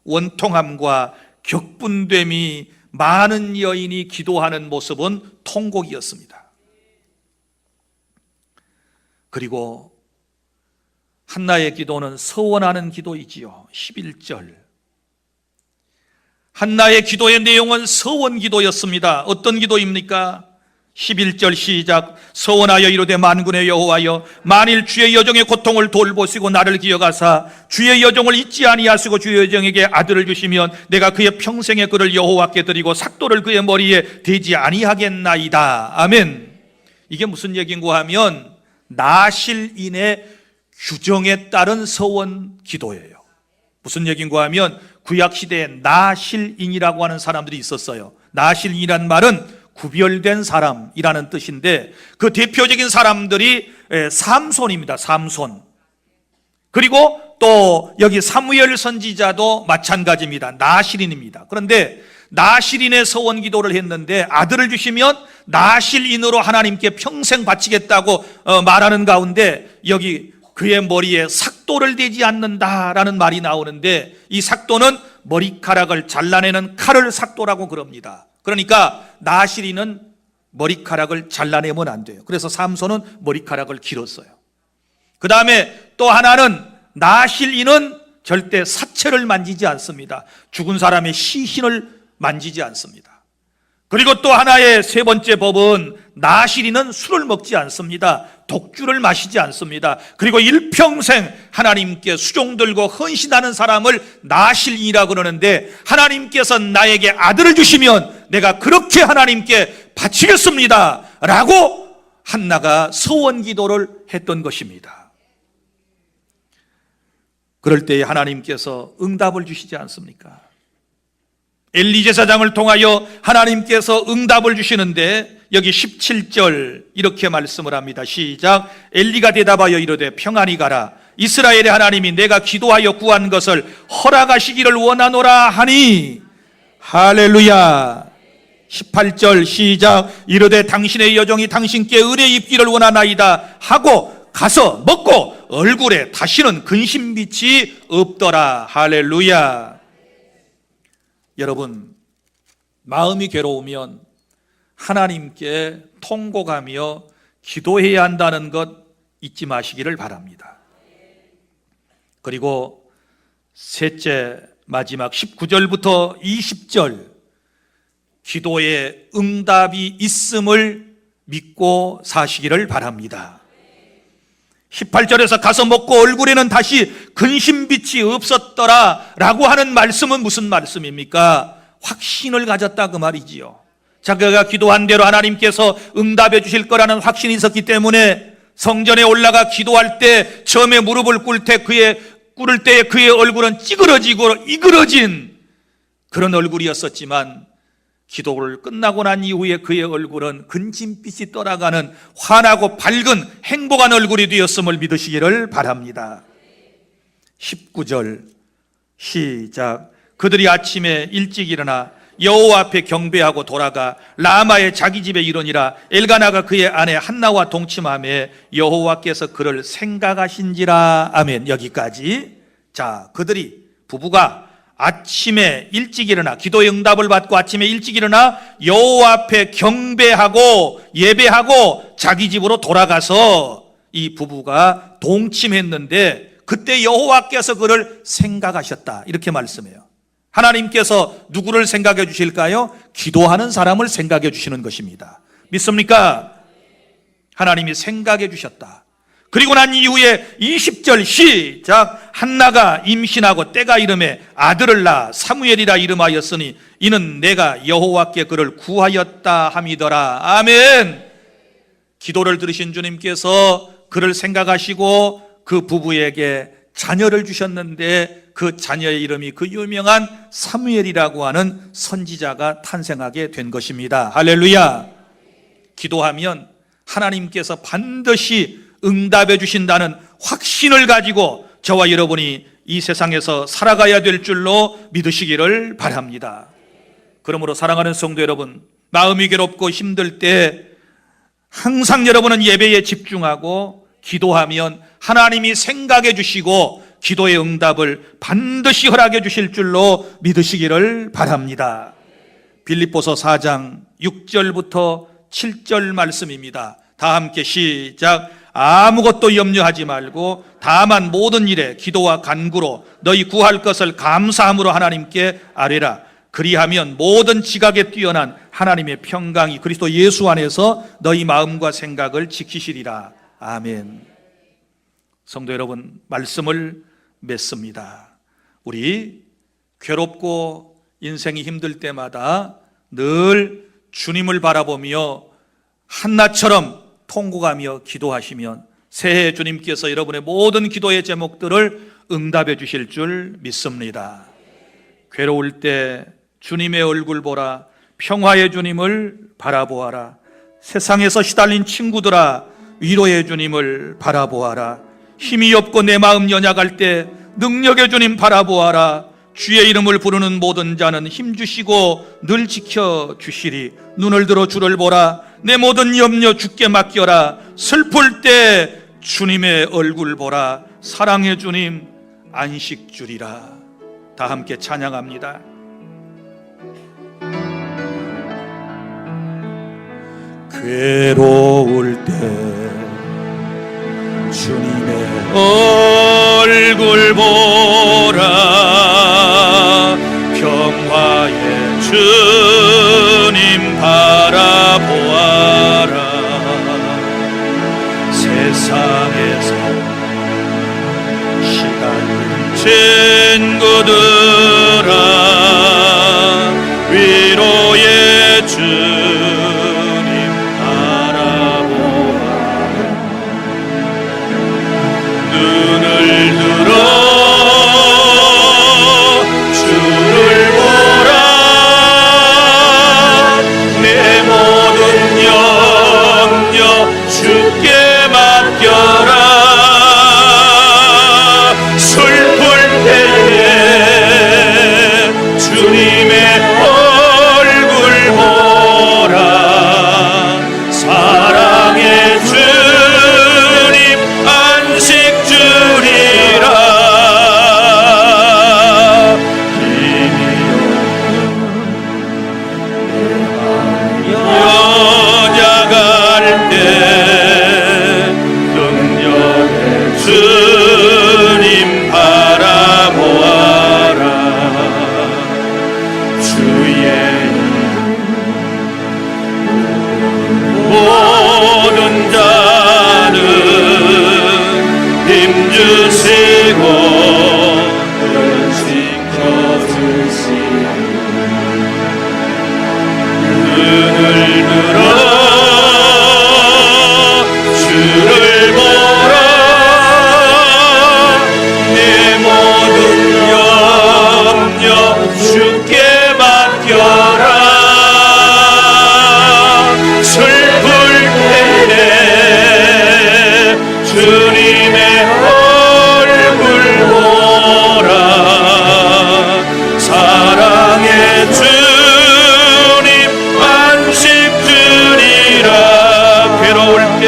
원통함과 격분됨이 많은 여인이 기도하는 모습은 통곡이었습니다. 그리고 한나의 기도는 서원하는 기도이지요. 11절 한나의 기도의 내용은 서원 기도였습니다. 어떤 기도입니까? 11절 시작. 서원하여 이르되 만군의 여호와여, 만일 주의 여종의 고통을 돌보시고 나를 기억하사 주의 여종을 잊지 아니하시고 주의 여종에게 아들을 주시면 내가 그의 평생의 그를 여호와께 드리고 삭도를 그의 머리에 대지 아니하겠나이다. 아멘. 이게 무슨 얘기인가 하면 나실인의 규정에 따른 서원 기도예요. 무슨 얘기인가 하면 구약시대에 나실인이라고 하는 사람들이 있었어요. 나실인이란 말은 구별된 사람이라는 뜻인데 그 대표적인 사람들이 삼손입니다. 삼손. 그리고 또 여기 사무엘 선지자도 마찬가지입니다. 나실인입니다. 그런데 나실인의 서원 기도를 했는데 아들을 주시면 나실인으로 하나님께 평생 바치겠다고 말하는 가운데 여기 그의 머리에 삭도를 대지 않는다라는 말이 나오는데 이 삭도는 머리카락을 잘라내는 칼을 삭도라고 그럽니다. 그러니까 나실인은 머리카락을 잘라내면 안 돼요. 그래서 삼손은 머리카락을 길었어요. 그 다음에 또 하나는 나실인은 절대 사체를 만지지 않습니다. 죽은 사람의 시신을 만지지 않습니다. 그리고 또 하나의 세 번째 법은 나실인은 술을 먹지 않습니다. 독주를 마시지 않습니다. 그리고 일평생 하나님께 수종 들고 헌신하는 사람을 나실인이라고 그러는데 하나님께서 나에게 아들을 주시면 내가 그렇게 하나님께 바치겠습니다 라고 한나가 서원 기도를 했던 것입니다. 그럴 때에 하나님께서 응답을 주시지 않습니까? 엘리 제사장을 통하여 하나님께서 응답을 주시는데 여기 17절 이렇게 말씀을 합니다. 시작. 엘리가 대답하여 이르되 평안히 가라. 이스라엘의 하나님이 내가 기도하여 구한 것을 허락하시기를 원하노라 하니. 할렐루야. 18절 시작. 이르되 당신의 여종이 당신께 은혜 입기를 원하나이다 하고 가서 먹고 얼굴에 다시는 근심빛이 없더라. 할렐루야. 여러분, 마음이 괴로우면 하나님께 통곡하며 기도해야 한다는 것 잊지 마시기를 바랍니다. 그리고 셋째, 마지막 19절부터 20절 기도에 응답이 있음을 믿고 사시기를 바랍니다. 18절에서 가서 먹고 얼굴에는 다시 근심빛이 없었더라 라고 하는 말씀은 무슨 말씀입니까? 확신을 가졌다 그 말이지요. 자기가 기도한 대로 하나님께서 응답해 주실 거라는 확신이 있었기 때문에 성전에 올라가 기도할 때 처음에 무릎을 꿇을 때에 그의 얼굴은 찌그러지고 이그러진 그런 얼굴이었었지만 기도를 끝나고 난 이후에 그의 얼굴은 근심빛이 떠나가는 환하고 밝은 행복한 얼굴이 되었음을 믿으시기를 바랍니다. 19절 시작. 그들이 아침에 일찍 일어나 여호와 앞에 경배하고 돌아가 라마의 자기 집에 이르니라. 엘가나가 그의 아내 한나와 동침하며 여호와께서 그를 생각하신지라. 아멘. 여기까지. 자, 그들이 부부가 아침에 일찍 일어나 기도의 응답을 받고 아침에 일찍 일어나 여호와 앞에 경배하고 예배하고 자기 집으로 돌아가서 이 부부가 동침했는데 그때 여호와께서 그를 생각하셨다 이렇게 말씀해요. 하나님께서 누구를 생각해 주실까요? 기도하는 사람을 생각해 주시는 것입니다. 믿습니까? 하나님이 생각해 주셨다. 그리고 난 이후에 20절 시작. 한나가 임신하고 때가 이름에 아들을 낳아 사무엘이라 이름하였으니 이는 내가 여호와께 그를 구하였다 함이더라. 아멘. 기도를 들으신 주님께서 그를 생각하시고 그 부부에게 자녀를 주셨는데 그 자녀의 이름이 그 유명한 사무엘이라고 하는 선지자가 탄생하게 된 것입니다. 할렐루야. 기도하면 하나님께서 반드시 응답해 주신다는 확신을 가지고 저와 여러분이 이 세상에서 살아가야 될 줄로 믿으시기를 바랍니다. 그러므로 사랑하는 성도 여러분, 마음이 괴롭고 힘들 때 항상 여러분은 예배에 집중하고 기도하면 하나님이 생각해 주시고 기도의 응답을 반드시 허락해 주실 줄로 믿으시기를 바랍니다. 빌립보서 4장 6절부터 7절 말씀입니다. 다 함께 시작. 아무것도 염려하지 말고 다만 모든 일에 기도와 간구로 너희 구할 것을 감사함으로 하나님께 아뢰라. 그리하면 모든 지각에 뛰어난 하나님의 평강이 그리스도 예수 안에서 너희 마음과 생각을 지키시리라. 아멘. 성도 여러분, 말씀을 맺습니다. 우리 괴롭고 인생이 힘들 때마다 늘 주님을 바라보며 한나처럼 통곡하며 기도하시면 새해 주님께서 여러분의 모든 기도의 제목들을 응답해 주실 줄 믿습니다. 괴로울 때 주님의 얼굴 보라. 평화의 주님을 바라보아라. 세상에서 시달린 친구들아, 위로의 주님을 바라보아라. 힘이 없고 내 마음 연약할 때 능력의 주님 바라보아라. 주의 이름을 부르는 모든 자는 힘주시고 늘 지켜주시리. 눈을 들어 주를 보라. 내 모든 염려 주께 맡겨라. 슬플 때 주님의 얼굴 보라. 사랑의 주님 안식 주리라. 다 함께 찬양합니다. 괴로울 때 주님의 얼굴 보라. 평화의 주님 바라보아라. 세상에서 시달린 친구들아, 위로의 주님 바라보아라. 눈을 들어 주를 보라. 내 모든 염려 주께 맡겨라. 슬플 때에 주님의 얼굴 보라. 사랑의 주님 안식 주리라. 힘이 연약할 때 능력의 주님 바라보아라. 주의 모든 자는 힘주시고 늘 지켜주시리. 눈을 들어 주를 보라. 내 모든 염려 주께 맡겨라. 슬플 때에 주님의 얼굴 보라. 사랑의 주님 안식 주리라. 괴로울 때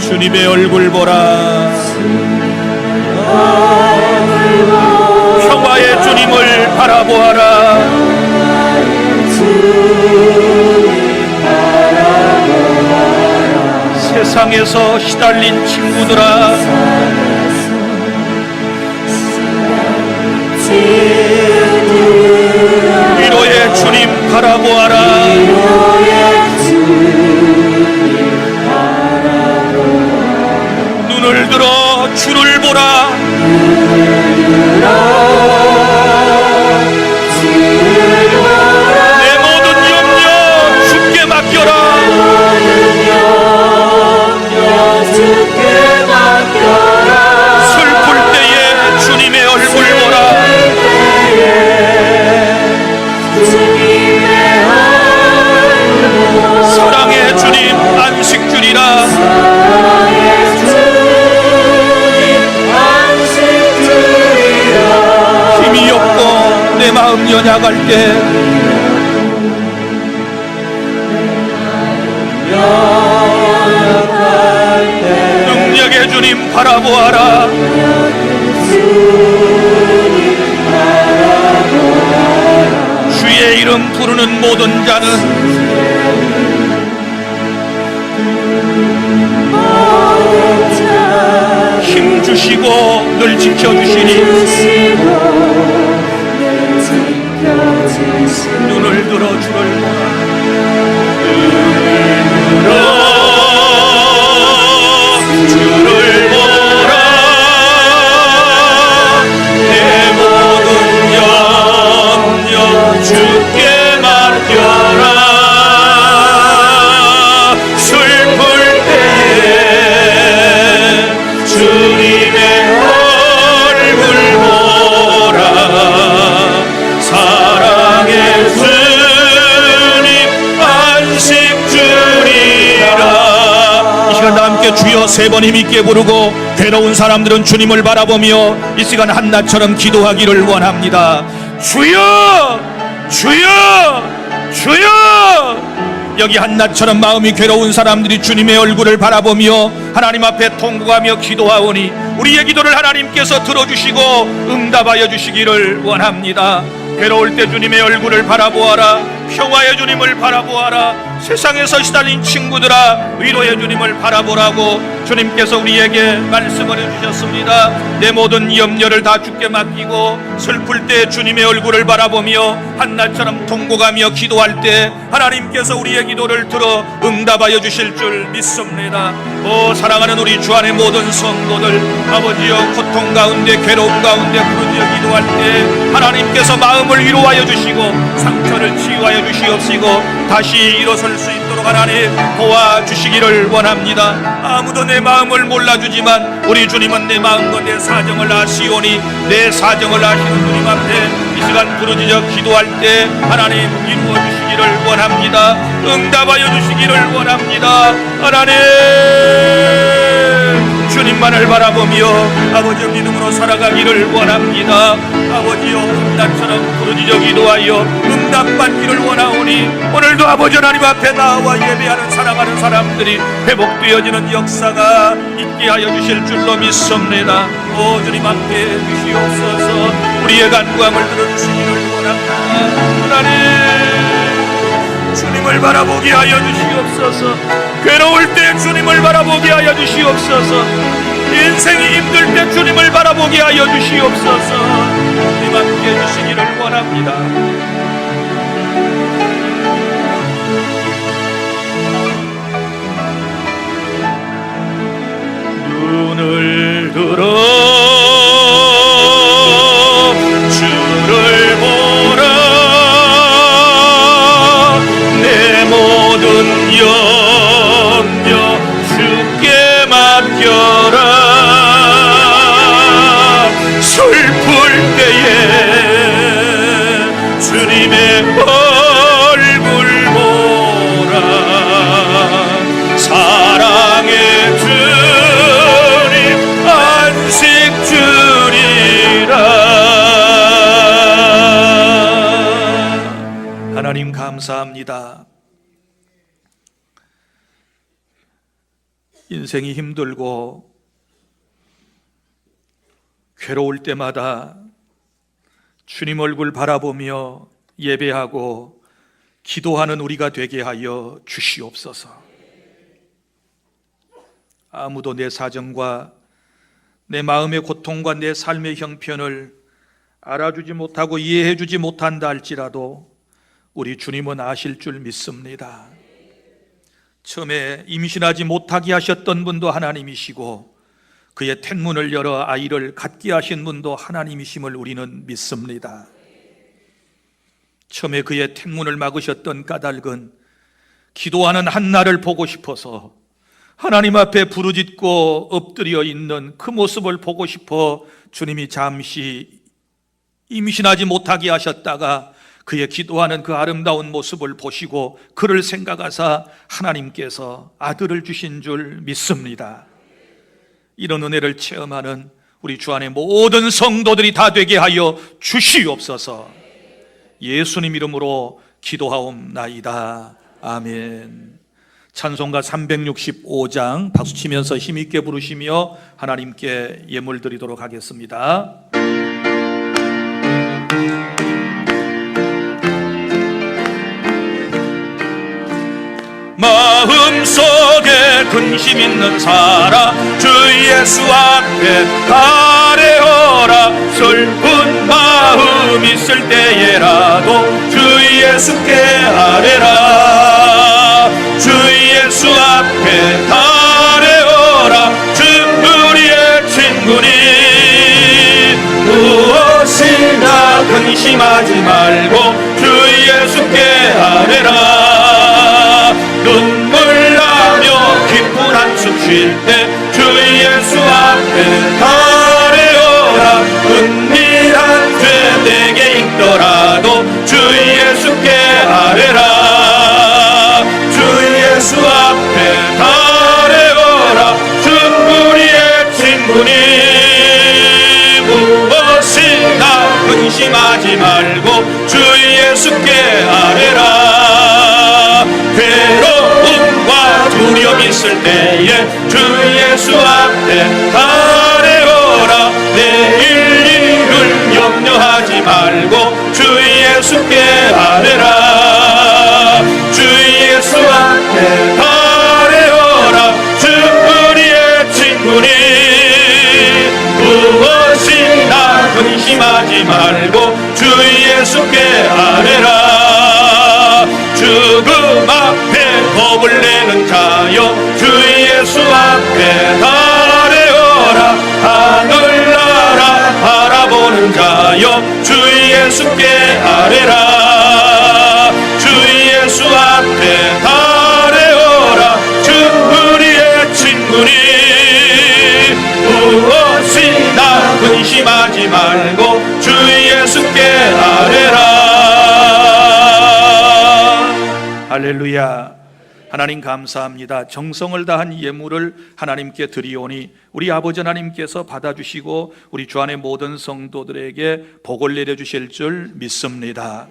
주님의 얼굴 보라. 평화의 주님을 바라보아라. 세상에서 시달린 친구들아, 위로의 주님 바라보아라. 눈을 들어 주를 보라. 내 모든 염려 주께 맡겨라. 슬플 때에 주님의 얼굴 보라. 사랑의 주님 안식 주리라. 힘이 없고 내 마음 연약할 때 능력의 주님 바라보아라. 주의 이름 부르는 모든 자는 힘 주시고 늘 지켜주시니 눈을 들어 주를 보라. 주를 보라. 내 모든 염려 주께 맡겨라. 슬플 때에 주님의 얼굴 보라. 사랑의 주님 안식 주리라. 이 시간 다 함께 주여 세 번 힘있게 부르고 괴로운 사람들은 주님을 바라보며 이 시간 한나처럼 기도하기를 원합니다. 주여 주여 주여. 여기 한나처럼 마음이 괴로운 사람들이 주님의 얼굴을 바라보며 하나님 앞에 통곡하며 기도하오니 우리의 기도를 하나님께서 들어주시고 응답하여 주시기를 원합니다. 괴로울 때 주님의 얼굴을 바라보아라. 평화의 주님을 바라보아라. 세상에서 시달린 친구들아 위로의 주님을 바라보라고 주님께서 우리에게 말씀을 해주셨습니다. 내 모든 염려를 다 주께 맡기고 슬플 때 주님의 얼굴을 바라보며 한나처럼 통곡하며 기도할 때 하나님께서 우리의 기도를 들어 응답하여 주실 줄 믿습니다. 오 사랑하는 우리 주 안의 모든 성도들, 아버지여 고통 가운데 괴로움 가운데 부르짖어 기도할 때 하나님께서 마음을 위로하여 주시고 상처를 치유하여 주시옵시고 다시 일어설 수 있도록 하나님 도와주시기를 원합니다. 아무도 내 마음을 몰라주지만 우리 주님은 내 마음과 내 사정을 아시오니 내 사정을 아시는 주님 앞에 이 시간 부르짖어 기도할 때 하나님 이루어 주시기를 원합니다. 응답하여 주시기를 원합니다. 하나님 주님만을 바라보며 아버지 믿음으로 살아가기를 원합니다. 아버지여 나처럼 부르짖어 기도하여 응답받기를 원하오니 오늘도 아버지 하나님 앞에 나와 예배하는 사랑하는 사람들이 회복되어지는 역사가 있게 하여 주실 줄로 믿습니다. 오 주님 함께 주시옵소서. 우리의 간구함을 들어주시기를 원합니다. 하나님 주님을 바라보게 하여 주시옵소서. 괴로울 때 주님을 바라보게 하여 주시옵소서. 인생이 힘들 때 주님을 바라보게 하여 주시옵소서. 주님 함께 해주시기를 원합니다. 눈을 들어 주를 보라. 내 모든 염려 주께 맡겨라. 슬플 때에 주님의 얼굴 보라. 사랑의 주님 안식 주리라. 하나님 감사합니다. 인생이 힘들고 괴로울 때마다 주님 얼굴 바라보며 예배하고 기도하는 우리가 되게 하여 주시옵소서. 아무도 내 사정과 내 마음의 고통과 내 삶의 형편을 알아주지 못하고 이해해주지 못한다 할지라도 우리 주님은 아실 줄 믿습니다. 처음에 임신하지 못하게 하셨던 분도 하나님이시고 그의 텐문을 열어 아이를 갖게 하신 분도 하나님이심을 우리는 믿습니다. 처음에 그의 텐문을 막으셨던 까닭은 기도하는 한나를 보고 싶어서 하나님 앞에 부르짖고 엎드려 있는 그 모습을 보고 싶어 주님이 잠시 임신하지 못하게 하셨다가 그의 기도하는 그 아름다운 모습을 보시고 그를 생각하사 하나님께서 아들을 주신 줄 믿습니다. 이런 은혜를 체험하는 우리 주 안의 모든 성도들이 다 되게 하여 주시옵소서. 예수님 이름으로 기도하옵나이다. 아멘. 찬송가 365장 박수치면서 힘있게 부르시며 하나님께 예물 드리도록 하겠습니다. 마음속에 근심 있는 사람 주 예수 앞에 아뢰어라. 슬픈 마음 있을 때에라도 주 예수께 아뢰라. 주 예수 앞에 아뢰어라. 주 우리의 친구니 무엇이나 근심하지 말고 주 예수께 아뢰라. 눈물 나며 깊은 한숨 쉴 때 주 예수 앞에 아뢰어라. 은밀한 죄 내게 있더라도 주 예수께 아뢰라. 주 예수 앞에 아뢰어라. 주 우리의 친구니 무엇이나 근심하지 말고 주 예수께 아뢰라. 괴로움과 두려움 있을 때에 주 예수 앞에 아뢰어라. 내일 일을 염려하지 말고 주 예수께 아뢰라. 주 예수 앞에 아뢰어라. 주 우리의 친구니 무엇이나 근심하지 말고 주 예수께 아뢰라. 죽음 앞에 겁을 내는 자여 주 예수 앞에 아뢰어라. 하늘나라 바라보는 자여 주 예수께 아뢰라. 주 예수 앞에 아뢰어라. 주 우리의 친구니 무엇이나 근심하지 말고 주 예수께 아뢰라. 할렐루야. 하나님 감사합니다. 정성을 다한 예물을 하나님께 드리오니 우리 아버지 하나님께서 받아주시고 우리 주 안의 모든 성도들에게 복을 내려주실 줄 믿습니다.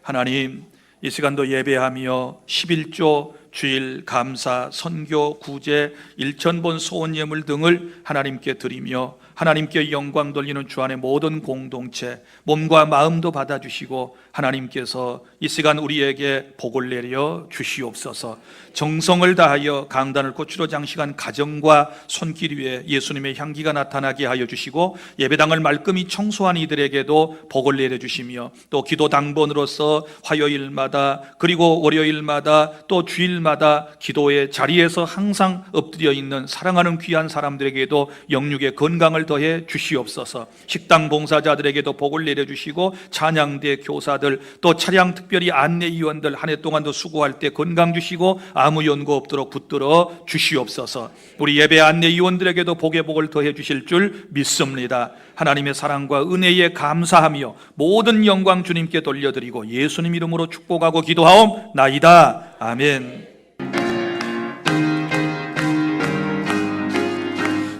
하나님, 이 시간도 예배하며 11조 주일, 감사, 선교, 구제, 일천본 소원 예물 등을 하나님께 드리며 하나님께 영광 돌리는 주 안의 모든 공동체, 몸과 마음도 받아주시고 하나님께서 이 시간 우리에게 복을 내려 주시옵소서. 정성을 다하여 강단을 꽃으로 장식한 가정과 손길 위에 예수님의 향기가 나타나게 하여 주시고 예배당을 말끔히 청소한 이들에게도 복을 내려 주시며 또 기도 당번으로서 화요일마다 그리고 월요일마다 또 주일마다 기도의 자리에서 항상 엎드려 있는 사랑하는 귀한 사람들에게도 영육의 건강을 더해 주시옵소서. 식당 봉사자들에게도 복을 내려 주시고 찬양대 교사들 또 차량 특별히 안내위원들 한 해 동안도 수고할 때 건강 주시고 아무 연고 없도록 붙들어 주시옵소서. 우리 예배 안내위원들에게도 복의 복을 더해 주실 줄 믿습니다. 하나님의 사랑과 은혜에 감사하며 모든 영광 주님께 돌려드리고 예수님 이름으로 축복하고 기도하옵나이다. 아멘.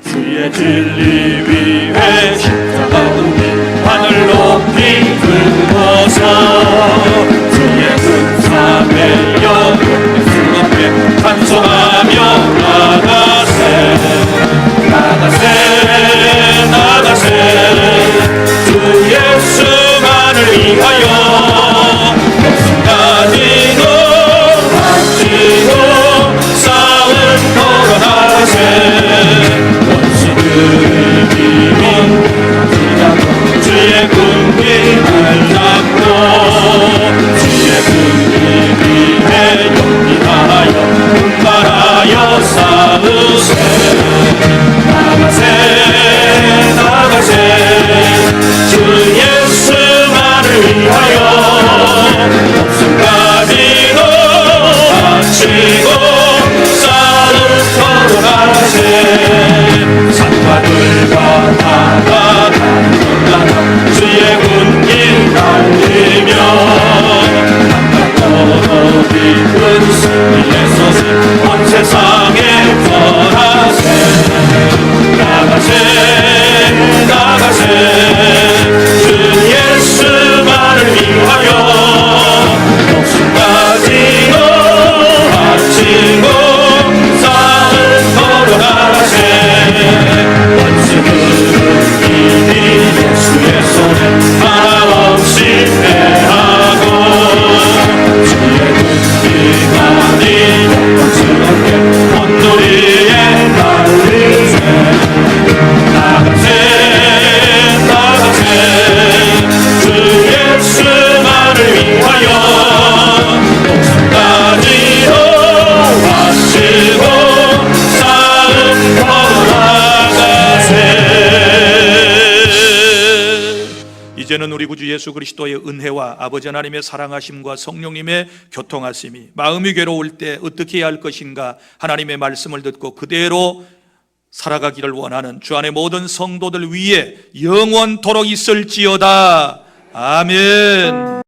주의 진리 위에 십자가도 하늘 높이 들어서 주의 군사의 영광 주 앞에 찬송하며 나가세 나가세 나가세 주 예수만을 위하여 목숨까지도 바치고 싸움 걸어 나가세 주의 군림을 잡고 주의 군림 위에 용기하여 분발하여 싸우세 나가세 나가세 주 예수만을 위하여 목숨까지도 바치고 싸움 걸어가세 산과 들과 바다 달려나가 주의 군길 달리며 바깥 깊은 승리의 소식 온 세상에 이제는 우리 구주 예수 그리스도의 은혜와 아버지 하나님의 사랑하심과 성령님의 교통하심이 마음이 괴로울 때 어떻게 해야 할 것인가 하나님의 말씀을 듣고 그대로 살아가기를 원하는 주 안의 모든 성도들 위에 영원토록 있을지어다. 아멘.